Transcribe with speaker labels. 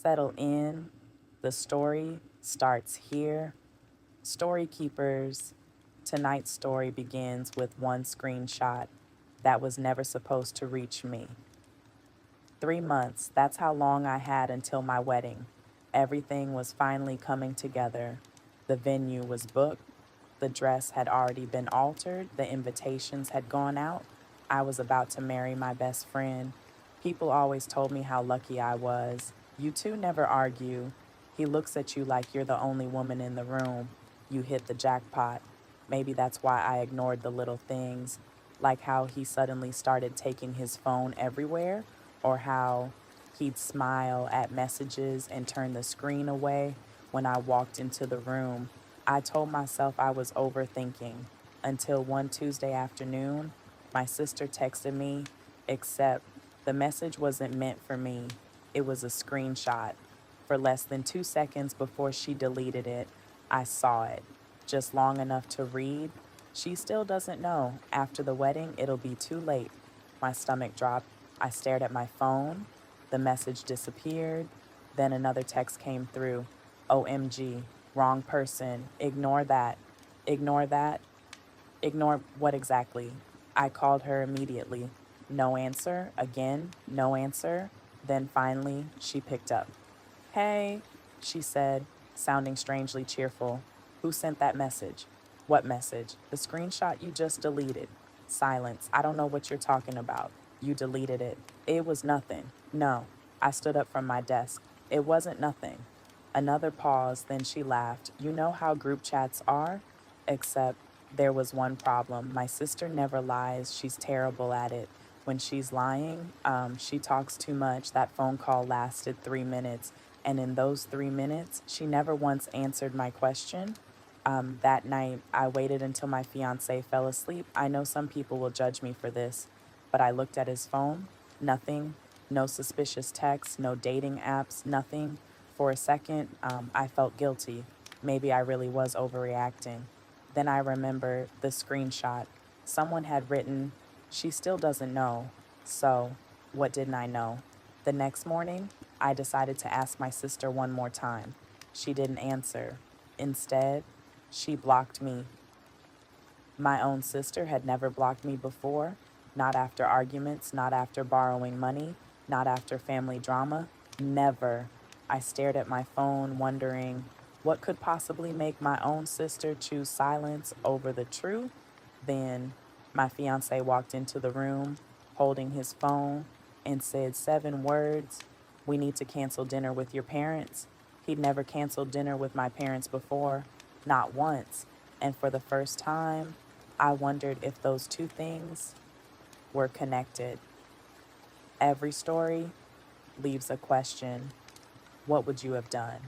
Speaker 1: Settle in. The story starts here. Story keepers, tonight's story begins with one screenshot that was never supposed to reach me. 3 months, that's how long I had until my wedding. Everything was finally coming together. The venue was booked. The dress had already been altered. The invitations had gone out. I was about to marry my best friend. People always told me how lucky I was. You two never argue. He looks at you like you're the only woman in the room. You hit the jackpot. Maybe that's why I ignored the little things, like how he suddenly started taking his phone everywhere, or how he'd smile at messages and turn the screen away when I walked into the room. I told myself I was overthinking until one Tuesday afternoon, my sister texted me, except the message wasn't meant for me. It was a screenshot. For less than 2 seconds before she deleted it, I saw it, just long enough to read. She still doesn't know. After the wedding, it'll be too late. My stomach dropped. I stared at my phone. The message disappeared. Then another text came through. OMG, wrong person. Ignore that. Ignore that. Ignore what exactly? I called her immediately. No answer. Again, no answer. Then finally, she picked up. Hey, she said, sounding strangely cheerful. Who sent that message? What message? The screenshot you just deleted. Silence. I don't know what you're talking about. You deleted it. It was nothing. No. I stood up from my desk. It wasn't nothing. Another pause, then she laughed. You know how group chats are? Except there was one problem. My sister never lies. She's terrible at it. When she's lying, she talks too much. That phone call lasted 3 minutes. And in those 3 minutes, she never once answered my question. That night, I waited until my fiance fell asleep. I know some people will judge me for this, but I looked at his phone. Nothing. No suspicious texts, no dating apps, nothing. For a second, I felt guilty. Maybe I really was overreacting. Then I remember the screenshot. Someone had written, she still doesn't know. So, what didn't I know? The next morning, I decided to ask my sister one more time. She didn't answer. Instead, she blocked me. My own sister had never blocked me before, not after arguments, not after borrowing money, not after family drama. Never. I stared at my phone, wondering what could possibly make my own sister choose silence over the truth. Then my fiance walked into the room, holding his phone, and said 7 words. We need to cancel dinner with your parents. He'd never canceled dinner with my parents before, not once. And for the first time, I wondered if those two things were connected. Every story leaves a question. What would you have done?